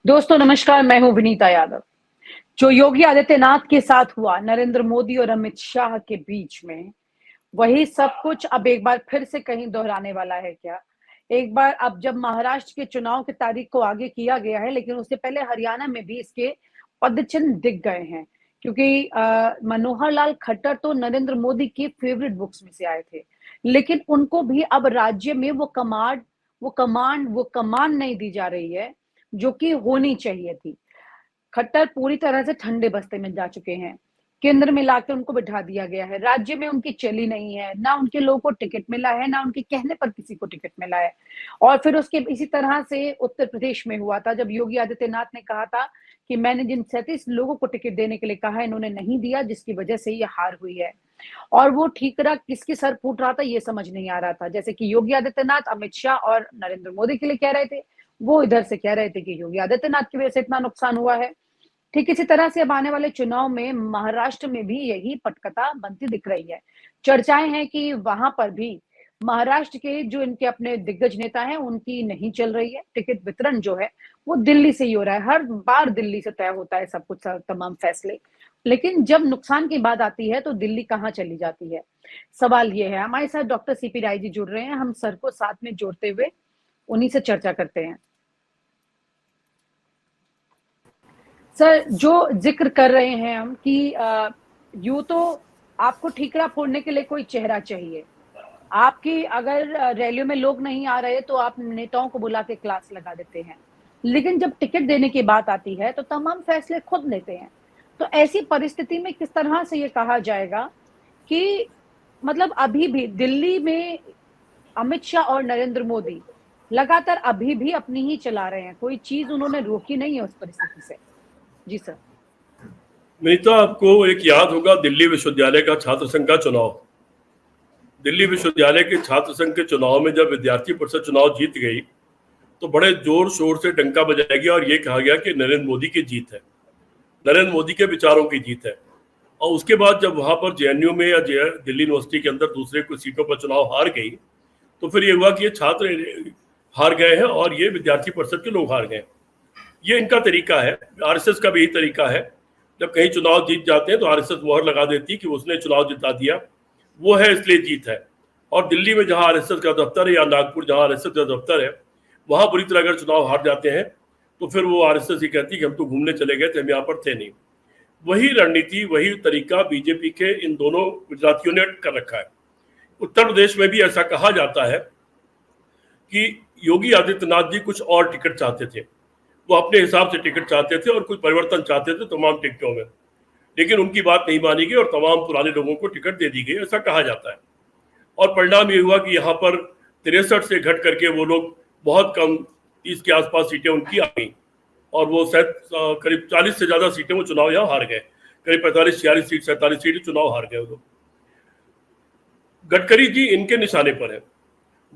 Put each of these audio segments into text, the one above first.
दोस्तों नमस्कार, मैं हूं विनीता यादव। जो योगी आदित्यनाथ के साथ हुआ नरेंद्र मोदी और अमित शाह के बीच में, वही सब कुछ अब एक बार फिर से कहीं दोहराने वाला है क्या? एक बार अब जब महाराष्ट्र के चुनाव की तारीख को आगे किया गया है, लेकिन उससे पहले हरियाणा में भी इसके पदचिन्ह दिख गए हैं, क्योंकि मनोहर लाल खट्टर तो नरेंद्र मोदी की फेवरेट बुक्स में से आए थे, लेकिन उनको भी अब राज्य में वो कमान नहीं दी जा रही है, जो कि होनी चाहिए थी। खट्टर पूरी तरह से ठंडे बस्ते में जा चुके हैं। केंद्र में लाकर उनको बिठा दिया गया है। राज्य में उनकी चली नहीं है, ना उनके लोगों को टिकट मिला है, ना उनके कहने पर किसी को टिकट मिला है। और फिर उसके इसी तरह से उत्तर प्रदेश में हुआ था, जब योगी आदित्यनाथ ने कहा था कि मैंने जिन 37 लोगों को टिकट देने के लिए कहा है, इन्होंने नहीं दिया, जिसकी वजह से ये हार हुई है। और वो ठीकरा किसके सर फूट रहा था, ये समझ नहीं आ रहा था। जैसे कि योगी आदित्यनाथ अमित शाह और नरेंद्र मोदी के लिए कह रहे थे, वो इधर से कह रहे थे कि योगी आदित्यनाथ की वजह से इतना नुकसान हुआ है। ठीक इसी तरह से अब आने वाले चुनाव में महाराष्ट्र में भी यही पटकथा बनती दिख रही है। चर्चाएं हैं कि वहां पर भी महाराष्ट्र के जो इनके अपने दिग्गज नेता हैं, उनकी नहीं चल रही है। टिकट वितरण जो है वो दिल्ली से ही हो रहा है। हर बार दिल्ली से तय होता है सब कुछ, तमाम फैसले। लेकिन जब नुकसान की बात आती है तो दिल्ली कहाँ चली जाती है? सवाल ये है। हमारे साथ डॉक्टर सीपी राय जी जुड़ रहे हैं। हम सर को साथ में जोड़ते हुए उन्हीं से चर्चा करते हैं। सर, जो जिक्र कर रहे हैं हम कि यूं तो आपको ठीकरा फोड़ने के लिए कोई चेहरा चाहिए। आपकी अगर रैलियों में लोग नहीं आ रहे तो आप नेताओं को बुला के क्लास लगा देते हैं, लेकिन जब टिकट देने की बात आती है तो तमाम फैसले खुद लेते हैं। तो ऐसी परिस्थिति में किस तरह से ये कहा जाएगा कि मतलब अभी भी दिल्ली में अमित शाह और नरेंद्र मोदी लगातार अभी भी अपनी ही चला रहे हैं, कोई चीज उन्होंने रोकी नहीं है उस परिस्थिति से? जी सर। नहीं तो आपको एक याद होगा दिल्ली विश्वविद्यालय का छात्र संघ का चुनाव। दिल्ली विश्वविद्यालय के छात्र संघ के चुनाव में जब विद्यार्थी परिषद चुनाव जीत गई तो बड़े जोर शोर से डंका बजाया गया और ये कहा गया कि नरेंद्र मोदी की जीत है, नरेंद्र मोदी के विचारों की जीत है। और उसके बाद जब वहां पर जेएनयू में या दिल्ली यूनिवर्सिटी के अंदर दूसरे कुछ सीटों पर चुनाव हार गई तो फिर ये हुआ कि ये छात्र हार गए हैं और ये विद्यार्थी परिषद के लोग हार गए। ये इनका तरीका है। आरएसएस का भी यही तरीका है। जब कहीं चुनाव जीत जाते हैं तो आरएसएस मोहर लगा देती है कि उसने चुनाव जिता दिया, वो है इसलिए जीत है। और दिल्ली में जहां आरएसएस का दफ्तर है या नागपुर जहां आरएसएस का दफ्तर है, वहां बुरी तरह अगर चुनाव हार जाते हैं तो फिर वो आरएसएस ही कहती है कि हम तो घूमने चले गए थे, हम यहाँ पर थे नहीं। वही रणनीति, वही तरीका बीजेपी के इन दोनों गुजरातियों ने कर रखा है। उत्तर प्रदेश में भी ऐसा कहा जाता है कि योगी आदित्यनाथ जी कुछ और टिकट चाहते थे, वो अपने हिसाब से टिकट चाहते थे और कुछ परिवर्तन चाहते थे तमाम टिकटों में, लेकिन उनकी बात नहीं मानी गई और तमाम पुराने लोगों को टिकट दे दी गई, ऐसा कहा जाता है। और परिणाम ये हुआ कि यहाँ पर 63 से घट करके वो लोग बहुत कम 30 के आसपास सीटें उनकी आ गई और वो शायद करीब 40 से ज़्यादा सीटें वो चुनाव यहाँ हार गए। करीब 45-46 सीट 47 सीट चुनाव हार गए वो लोग। गडकरी जी इनके निशाने पर है।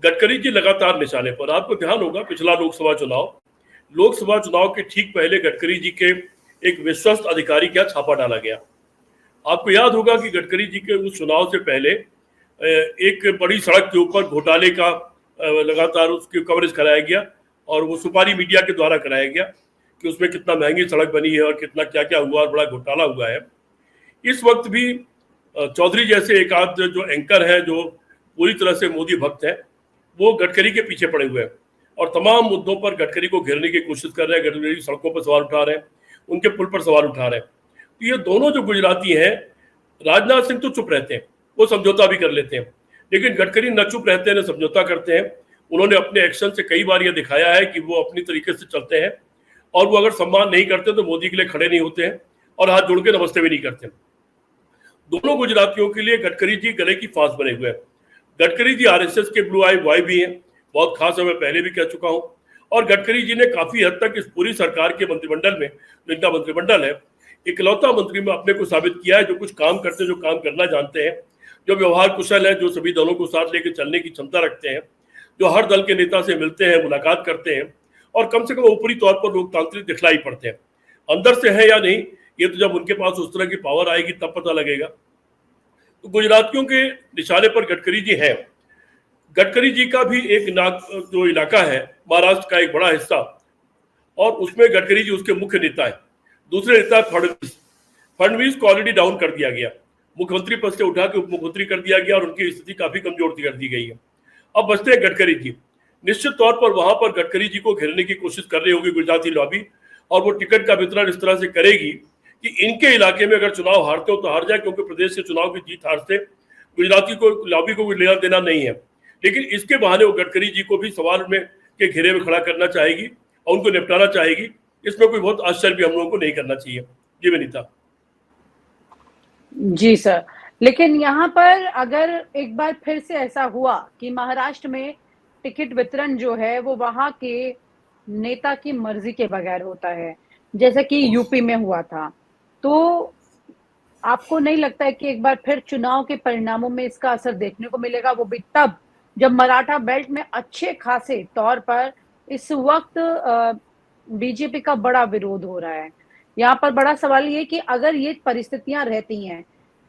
गडकरी जी लगातार निशाने पर। आपको ध्यान होगा पिछला लोकसभा चुनाव के ठीक पहले गडकरी जी के एक विश्वस्त अधिकारी का छापा डाला गया। आपको याद होगा कि गडकरी जी के उस चुनाव से पहले एक बड़ी सड़क के ऊपर घोटाले का लगातार उसकी कवरेज कराया गया और वो सुपारी मीडिया के द्वारा कराया गया कि उसमें कितना महंगी सड़क बनी है और कितना क्या क्या हुआ और बड़ा घोटाला हुआ है। इस वक्त भी चौधरी जैसे एक आध जो एंकर है जो पूरी तरह से मोदी भक्त है, वो गडकरी के पीछे पड़े हुए हैं और तमाम मुद्दों पर गडकरी को घेरने की कोशिश कर रहे हैं। गडकरी सड़कों पर सवाल उठा रहे हैं, उनके पुल पर सवाल उठा रहे हैं। तो ये दोनों जो गुजराती हैं, राजनाथ सिंह तो चुप रहते हैं, वो समझौता भी कर लेते हैं, लेकिन गडकरी न चुप रहते हैं न समझौता करते हैं। उन्होंने अपने एक्शन से कई बार ये दिखाया है कि वो अपनी तरीके से चलते हैं और वो अगर सम्मान नहीं करते तो मोदी के लिए खड़े नहीं होते हैं और हाथ जोड़ के नमस्ते भी नहीं करते। दोनों गुजरातियों के लिए गडकरी जी गले की फांस बने हुए हैं। गडकरी जी आरएसएस के ब्लू आई बॉय भी हैं, बहुत खास है, मैं पहले भी कह चुका हूं। और गडकरी जी ने काफी हद तक इस पूरी सरकार के मंत्रिमंडल में, जिनका मंत्रिमंडल है, इकलौता मंत्री में अपने को साबित किया है जो कुछ काम करते, जो काम करना जानते हैं, जो व्यवहार कुशल है, जो सभी दलों को साथ लेकर चलने की क्षमता रखते हैं, जो हर दल के नेता से मिलते हैं, मुलाकात करते हैं और कम से कम ऊपरी तौर पर लोकतांत्रिक दिखलाई पड़ते हैं। अंदर से है या नहीं, ये तो जब उनके पास उस तरह की पावर आएगी तब पता लगेगा। तो गुजरातियों के निशाने पर गडकरी जी हैं। गडकरी जी का भी एक जो इलाका है, महाराष्ट्र का एक बड़ा हिस्सा, और उसमें गडकरी जी उसके मुख्य नेता है। दूसरे नेता फडणवीस, फडणवीस को ऑलरेडी डाउन कर दिया गया, मुख्यमंत्री पद से उठा के उप मुख्यमंत्री कर दिया गया और उनकी स्थिति काफी कमजोर कर दी गई है। अब बचते हैं गडकरी जी। निश्चित तौर पर वहां पर गडकरी जी को घेरने की कोशिश कर रही होगी गुजराती लॉबी, और वो टिकट का वितरण इस तरह से करेगी कि इनके इलाके में अगर चुनाव हारते हो तो हार जाए, क्योंकि प्रदेश के चुनाव की जीत हार से गुजराती को लॉबी को कोई लेना देना नहीं है। लेकिन इसके बहाने वो गडकरी जी को भी सवाल में के घेरे में खड़ा करना चाहेगी और उनको निपटाना चाहेगी। इसमें कोई बहुत आश्चर्य भी हम लोगों को नहीं करना चाहिए। जी विनीता। जी सर, लेकिन यहाँ पर अगर एक बार फिर से ऐसा हुआ कि महाराष्ट्र में टिकट वितरण जो है वो वहां के नेता की मर्जी के बगैर होता है, जैसे कि यूपी में हुआ था, तो आपको नहीं लगता है कि एक बार फिर चुनाव के परिणामों में इसका असर देखने को मिलेगा, वो भी तब जब मराठा बेल्ट में अच्छे खासे तौर पर इस वक्त बीजेपी का बड़ा विरोध हो रहा है। यहाँ पर बड़ा सवाल ये कि अगर ये परिस्थितियां रहती हैं,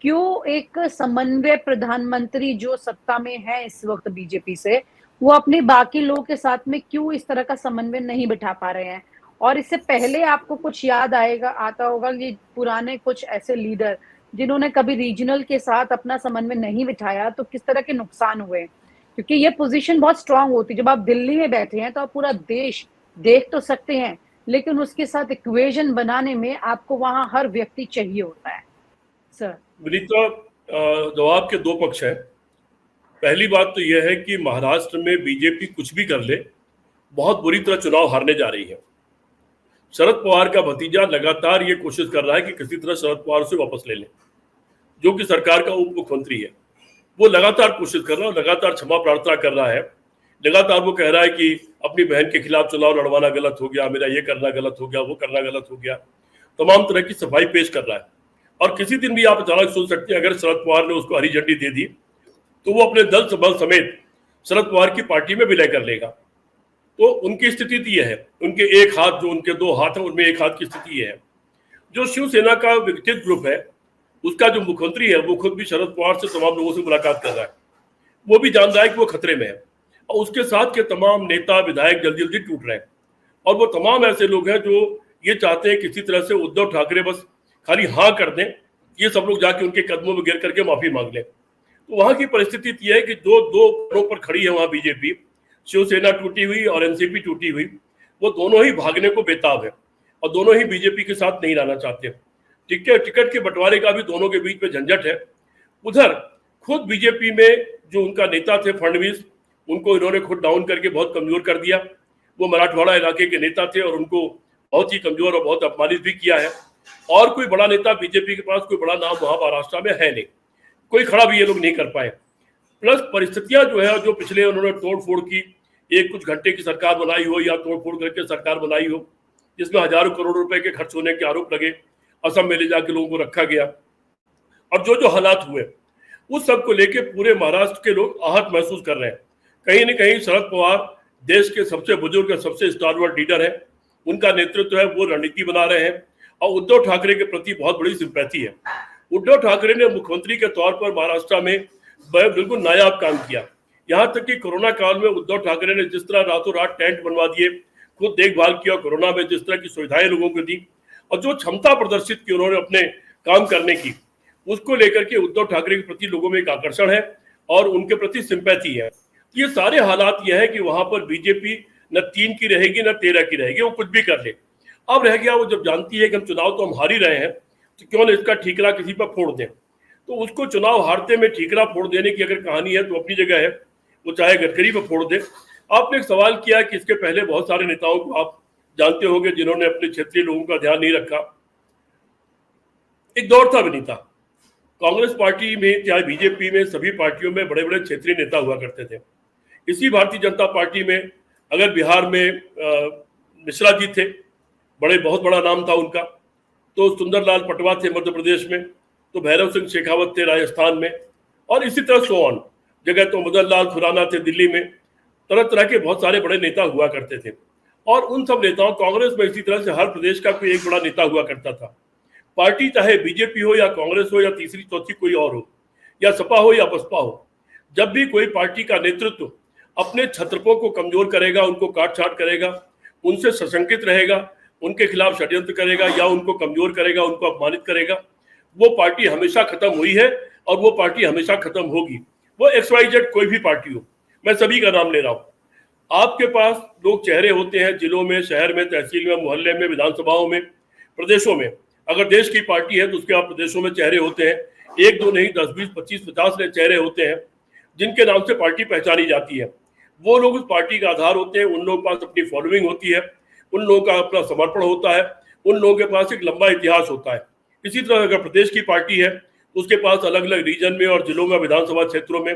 क्यों एक समन्वय प्रधानमंत्री जो सत्ता में है इस वक्त बीजेपी से, वो अपने बाकी लोगों के साथ में क्यों इस तरह का समन्वय नहीं बिठा पा रहे हैं? और इससे पहले आपको कुछ याद आता होगा ये पुराने कुछ ऐसे लीडर जिन्होंने कभी रीजनल के साथ अपना समन्वय नहीं बिठाया तो किस तरह के नुकसान हुए, क्योंकि ये पोजीशन बहुत स्ट्रांग होती है। जब आप दिल्ली में बैठे हैं तो आप पूरा देश देख तो सकते हैं, लेकिन उसके साथ इक्वेशन बनाने में आपको वहां हर व्यक्ति चाहिए होता है। सर विनीता, जवाब के दो पक्ष हैं। पहली बात तो यह है कि महाराष्ट्र में बीजेपी कुछ भी कर ले, बहुत बुरी तरह चुनाव हारने जा रही है। शरद पवार का भतीजा लगातार ये कोशिश कर रहा है कि किसी तरह शरद पवार से वापस ले लें, जो कि सरकार का उप मुख्यमंत्री है। वो लगातार कोशिश कर रहा है, लगातार क्षमा प्रार्थना कर रहा है, लगातार वो कह रहा है कि अपनी बहन के खिलाफ चुनाव लड़वाना गलत हो गया, मेरा ये करना गलत हो गया, वो करना गलत हो गया, तमाम तरह की सफाई पेश कर रहा है। और किसी दिन भी आप अचानक सुन सकते हैं अगर शरद पवार ने उसको हरी झंडी दे दी तो वो अपने दल बल समेत शरद पवार की पार्टी में विलय कर लेगा। तो उनकी स्थिति तो यह है, उनके एक हाथ, जो उनके दो हाथ हैं उनमें एक हाथ की स्थिति यह है। जो शिवसेना का विकसित ग्रुप है उसका जो मुख्यमंत्री है वो खुद भी शरद पवार से तमाम लोगों से मुलाकात कर रहा है, वो भी जान रहा है कि वो खतरे में है, और उसके साथ के तमाम नेता विधायक जल्दी जल्दी टूट रहे हैं। और वो तमाम ऐसे लोग हैं जो ये चाहते हैं किसी तरह से उद्धव ठाकरे बस खाली हाँ कर दें, ये सब लोग जाके उनके कदमों में गिर करके माफी मांग लें। तो वहां की परिस्थिति यह है कि दो पैरों पर खड़ी है वहां बीजेपी, शिवसेना टूटी हुई और एनसीपी टूटी हुई। वो दोनों ही भागने को बेताब है और दोनों ही बीजेपी के साथ नहीं रहना चाहते। टिकट के बंटवारे का भी दोनों के बीच में झंझट है। उधर खुद बीजेपी में जो उनका नेता थे फडणवीस, उनको इन्होंने खुद डाउन करके बहुत कमजोर कर दिया। वो मराठवाड़ा इलाके के नेता थे और उनको बहुत ही कमजोर और बहुत अपमानित भी किया है। और कोई बड़ा नेता बीजेपी के पास कोई बड़ा नाम वहां महाराष्ट्र में है नहीं, कोई खड़ा भी ये लोग नहीं कर पाए। प्लस परिस्थितियां जो है, जो पिछले उन्होंने तोड़ फोड़ की, एक कुछ घंटे की सरकार बनाई हो या तोड़ फोड़ करके सरकार बनाई हो जिसमें हजारों करोड़ रुपए के खर्च होने के आरोप लगे, असम में ले जाके लोगों को रखा गया, और जो हालात हुए उस सब को लेके पूरे महाराष्ट्र के लोग आहत महसूस कर रहे हैं। कहीं न कहीं शरद पवार देश के सबसे बुजुर्ग, सबसे स्टारवर्ड लीडर है, उनका नेतृत्व है, वो रणनीति बना रहे हैं और उद्धव ठाकरे के प्रति बहुत बड़ी सिंपैथी है। उद्धव ठाकरे ने मुख्यमंत्री के तौर पर महाराष्ट्र में बिल्कुल नायाब काम किया। यहाँ तक कि कोरोना काल में उद्धव ठाकरे ने जिस तरह रातों रात टेंट बनवा दिए, खुद देखभाल किया, कोरोना में जिस तरह की सुविधाएं लोगों को दी और जो क्षमता प्रदर्शित की उन्होंने अपने काम करने की, उसको लेकर के उद्धव ठाकरे के प्रति लोगों में एक आकर्षण है और उनके प्रति सिंपैथी है। ये सारे हालात यह है कि वहां पर बीजेपी न 3 की रहेगी न 13 की रहेगी, वो कुछ भी कर ले। अब रह गया वो जब जानती है कि हम चुनाव तो हम हार ही रहे हैं तो क्यों न इसका ठीकरा किसी पर फोड़ दें। तो उसको चुनाव हारते में ठीकरा फोड़ देने की अगर कहानी है तो अपनी जगह है, वो चाहे गडकरी पर फोड़ दे। आपने एक सवाल किया कि इसके पहले बहुत सारे नेताओं को आप जानते होंगे जिन्होंने अपने क्षेत्रीय लोगों का ध्यान नहीं रखा। एक दौर था विनीता, कांग्रेस पार्टी में चाहे बीजेपी में, सभी पार्टियों में बड़े बड़े क्षेत्रीय नेता हुआ करते थे। इसी भारतीय जनता पार्टी में अगर बिहार में मिश्रा जी थे, बहुत बड़ा नाम था उनका, तो सुंदरलाल पटवा थे मध्य प्रदेश में, तो भैरव सिंह शेखावत थे राजस्थान में, और इसी तरह सो ऑन जगह तो मदन लाल खुराना थे दिल्ली में। तरह तरह के बहुत सारे बड़े नेता हुआ करते थे और उन सब नेताओं, कांग्रेस में इसी तरह से हर प्रदेश का कोई एक बड़ा नेता हुआ करता था। पार्टी चाहे बीजेपी हो या कांग्रेस हो या तीसरी चौथी कोई और हो या सपा हो या बसपा हो, जब भी कोई पार्टी का नेतृत्व अपने छत्रपों को कमजोर करेगा, उनको काट छाट करेगा, उनसे सशंकित रहेगा, उनके खिलाफ षड्यंत्र करेगा या उनको कमजोर करेगा, उनको अपमानित करेगा, वो पार्टी हमेशा खत्म हुई है और वो पार्टी हमेशा खत्म होगी। वो XYZ कोई भी पार्टी हो, मैं सभी का नाम ले रहा हूं। आपके पास लोग चेहरे होते हैं जिलों में, शहर में, तहसील में, मोहल्ले में, विधानसभाओं में, प्रदेशों में। अगर देश की पार्टी है तो उसके आप प्रदेशों में चेहरे होते हैं, 1-2 नहीं, 10, 20, 25, 50 चेहरे होते हैं जिनके नाम से पार्टी पहचानी जाती है। वो लोग उस पार्टी का आधार होते हैं, उन लोगों के पास अपनी फॉलोइंग होती है, उन लोगों का अपना समर्पण होता है, उन लोगों के पास एक लंबा इतिहास होता है। इसी तरह अगर प्रदेश की पार्टी है तो उसके पास अलग अलग रीजन में और जिलों में, विधानसभा क्षेत्रों में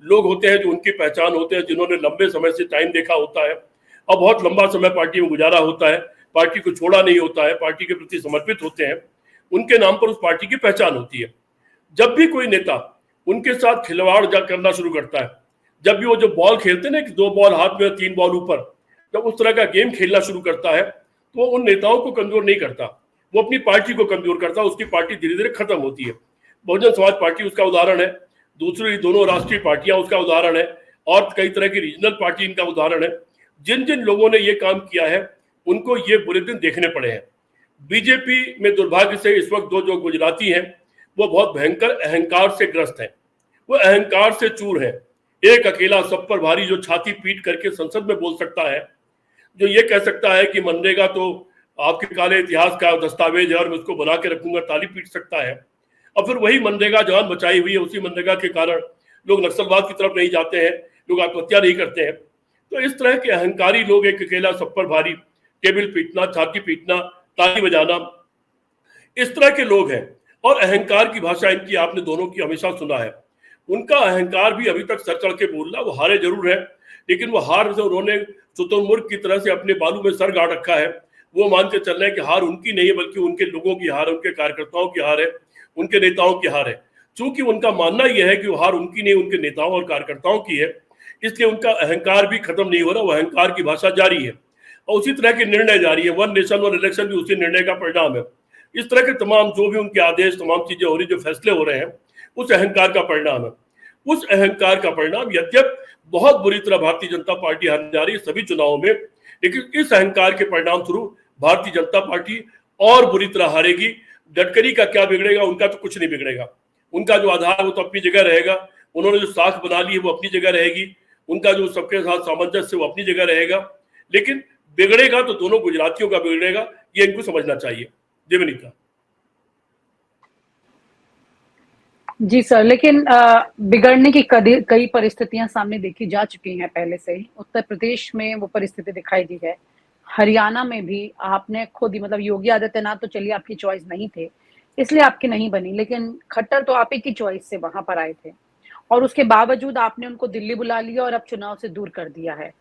लोग होते हैं जो उनकी पहचान होते हैं, जिन्होंने लंबे समय से टाइम देखा होता है और बहुत लंबा समय पार्टी में गुजारा होता है, पार्टी को छोड़ा नहीं होता है, पार्टी के प्रति समर्पित होते हैं, उनके नाम पर उस पार्टी की पहचान होती है। जब भी कोई नेता उनके साथ खिलवाड़ करना शुरू करता है, जब भी वो जो बॉल खेलते हैं ना, 2 बॉल हाथ में 3 बॉल ऊपर, जब उस तरह का गेम खेलना शुरू करता है तो वो उन नेताओं को कमजोर नहीं करता, वो अपनी पार्टी को कमजोर करता, उसकी पार्टी धीरे धीरे खत्म होती है। बहुजन समाज पार्टी उसका उदाहरण है, दूसरी दोनों राष्ट्रीय पार्टियां उसका उदाहरण है, और कई तरह की रीजनल पार्टी इनका उदाहरण है। जिन जिन लोगों ने ये काम किया है उनको ये बुरे दिन देखने पड़े हैं। बीजेपी में दुर्भाग्य से इस वक्त जो गुजराती हैं वो बहुत भयंकर अहंकार से ग्रस्त हैं, वो अहंकार से चूर है। एक अकेला सब पर भारी जो छाती पीट करके संसद में बोल सकता है, जो ये कह सकता है कि मनरेगा तो आपके काले इतिहास का दस्तावेज है और मैं उसको बना के रखूंगा, ताली पीट सकता है। और फिर वही मनरेगा जान बचाई हुई है, उसी मनरेगा के कारण लोग नक्सलवाद की तरफ नहीं जाते हैं, लोग आत्महत्या नहीं करते हैं। तो इस तरह के अहंकारी लोग, एक अकेला सब पर भारी, टेबल पीटना, छाती पीटना, ताली बजाना, इस तरह के लोग हैं। और अहंकार की भाषा इनकी आपने दोनों की हमेशा सुना है। उनका अहंकार भी अभी तक सर चढ़ के बोल रहा, वो हारे जरूर है लेकिन वो हार से उन्होंने शुतुरमुर्ग की तरह से अपने बालू में सर गाड़ रखा है। वो मान के चल रहे हैं कि हार उनकी नहीं है बल्कि उनके लोगों की हार है, उनके कार्यकर्ताओं की हार है, उनके नेताओं की हार है। चूंकि उनका मानना यह है कि वो हार उनकी नहीं, उनके नेताओं और कार्यकर्ताओं की है, इसलिए उनका अहंकार भी खत्म नहीं हो रहा, वो अहंकार की भाषा जारी है और उसी तरह के निर्णय जारी है। 1 नेशन 1 इलेक्शन भी उसी निर्णय का परिणाम है। इस तरह के तमाम जो भी उनके आदेश, तमाम चीजें हो रही, जो फैसले हो रहे हैं, उस अहंकार का परिणाम है। उस अहंकार का परिणाम, यद्यप बहुत बुरी तरह भारतीय जनता पार्टी हारने जा रही है सभी चुनावों में, लेकिन इस अहंकार के परिणाम स्वरूप भारतीय जनता पार्टी और बुरी तरह हारेगी। गडकरी का क्या बिगड़ेगा? उनका तो कुछ नहीं बिगड़ेगा, उनका जो आधार वो तो अपनी जगह रहेगा, उन्होंने जो साख बना ली है वो अपनी जगह रहेगी, उनका जो सबके साथ सामंजस्य वो अपनी जगह रहेगा। लेकिन बिगड़ेगा तो दोनों गुजरातियों का बिगड़ेगा, ये इनको समझना चाहिए। देवनीता जी सर, लेकिन बिगड़ने की कई परिस्थितियां सामने देखी जा चुकी हैं पहले से ही। उत्तर प्रदेश में वो परिस्थिति दिखाई दी है, हरियाणा में भी आपने खुद ही, मतलब योगी आदित्यनाथ तो चलिए आपकी चॉइस नहीं थे इसलिए आपकी नहीं बनी, लेकिन खट्टर तो आप ही की चॉइस से वहां पर आए थे और उसके बावजूद आपने उनको दिल्ली बुला लिया और अब चुनाव से दूर कर दिया है।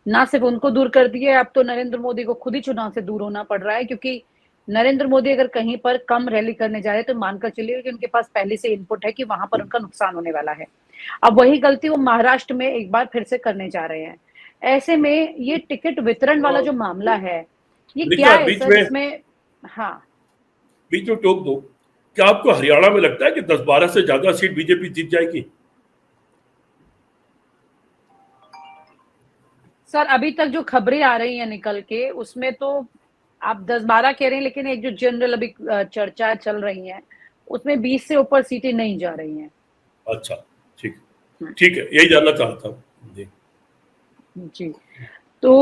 ना सिर्फ उनको दूर कर दिया, अब तो नरेंद्र मोदी को खुद ही चुनाव से दूर होना पड़ रहा है, क्योंकि नरेंद्र मोदी अगर कहीं पर कम रैली करने जा रहे हैं तो मानकर चलिए कि उनके पास पहले से इनपुट है कि वहां पर उनका नुकसान होने वाला है। अब वही गलती वो महाराष्ट्र में एक बार फिर से करने जा रहे हैं। ऐसे में ये टिकट वितरण वाला जो मामला है, ये क्या है सर इसमें? हाँ, बीच में टोक दो, क्या आपको हरियाणा में लगता है कि 10-12 से ज्यादा सीट बीजेपी जीत जाएगी? सर अभी तक जो खबरें आ रही हैं निकल के, उसमें तो आप 10-12 कह रहे हैं, लेकिन एक जो जनरल अभी चर्चा चल रही है उसमें 20 से ऊपर सीटें नहीं जा रही हैं। अच्छा, ठीक ठीक है, यही जानना चाहता हूँ जी। तो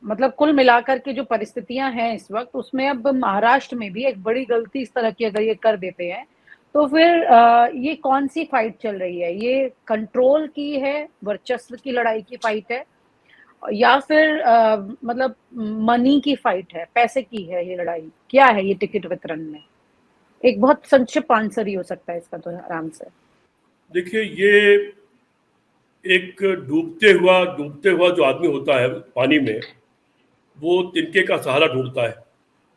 मतलब कुल मिलाकर के जो परिस्थितियां हैं इस वक्त, उसमें अब महाराष्ट्र में भी एक बड़ी गलती इस तरह की अगर ये कर देते हैं तो फिर ये कौन सी फाइट चल रही है? ये कंट्रोल की है, वर्चस्व की लड़ाई की फाइट है, या फिर मतलब मनी की फाइट है, पैसे की है ये लड़ाई? क्या है ये टिकट वितरण में? एक बहुत संक्षिप्त आंसर ही हो सकता है इसका तो आराम से। देखिए, ये एक डूबते हुआ जो आदमी होता है पानी में, वो तिनके का सहारा ढूंढता है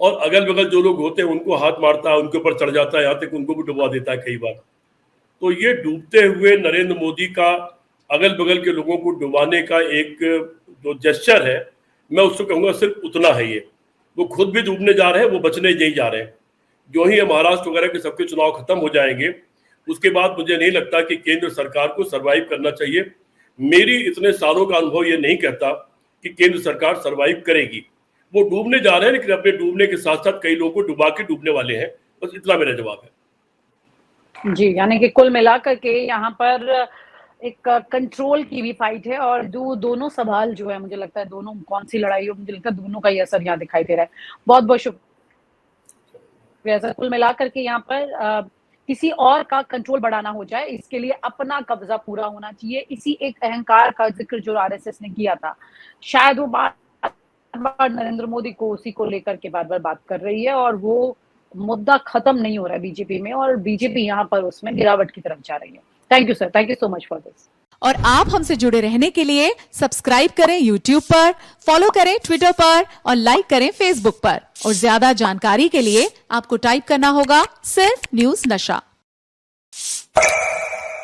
और अगल बगल जो लोग होते हैं उनको हाथ मारता है, उनके ऊपर चढ़ जाता है, यहाँ तक उनको भी डुबा देता है कई बार। तो ये डूबते हुए नरेंद्र मोदी का अगल बगल के लोगों को डुबाने का एक जो जेस्चर है, मैं उसको कहूँगा सिर्फ उतना है। ये वो खुद भी डूबने जा रहे हैं, वो बचने नहीं जा रहे हैं। जो ही महाराष्ट्र वगैरह के सबके चुनाव खत्म हो जाएंगे उसके बाद मुझे नहीं लगता कि केंद्र सरकार को सरवाइव करना चाहिए। मेरी इतने सालों का अनुभव ये नहीं कहता कि केंद्र सरकार सरवाइव करेगी। वो डूबने जा रहे हैं, लेकिन अपने डूबने के साथ साथ कई लोगों को डुबा के डूबने वाले हैं। बस इतना मेरा जवाब है। जी, यानी कि कुल मिलाकर के यहाँ पर एक कंट्रोल की भी फाइट है और दोनों सवाल जो है, मुझे लगता है दोनों कौन-सी लड़ाई हो, मुझे लगता है दोनों का ही असर यहाँ दिखाई दे रहा है। बहुत-बहुत शुक्रिया सर। कुल मिलाकर के यहाँ पर किसी और का कंट्रोल बढ़ाना हो जाए, इसके लिए अपना कब्ज़ा पूरा होना चाहिए। इसी एक अहंकार का ज़िक्र जो आरएसएस ने किया था, शायद वो बार-बार नरेंद्र मोदी को उसी को लेकर के बार-बार बात कर रही है और वो मुद्दा खत्म नहीं हो रहा है बीजेपी में और बीजेपी यहाँ पर उसमें गिरावट की तरफ जा रही है। Thank you sir, thank you so much for this. और आप हमसे जुड़े रहने के लिए सब्सक्राइब करें YouTube पर, फॉलो करें Twitter पर और लाइक करें Facebook पर। और ज्यादा जानकारी के लिए आपको टाइप करना होगा सिर्फ न्यूज़ नशा।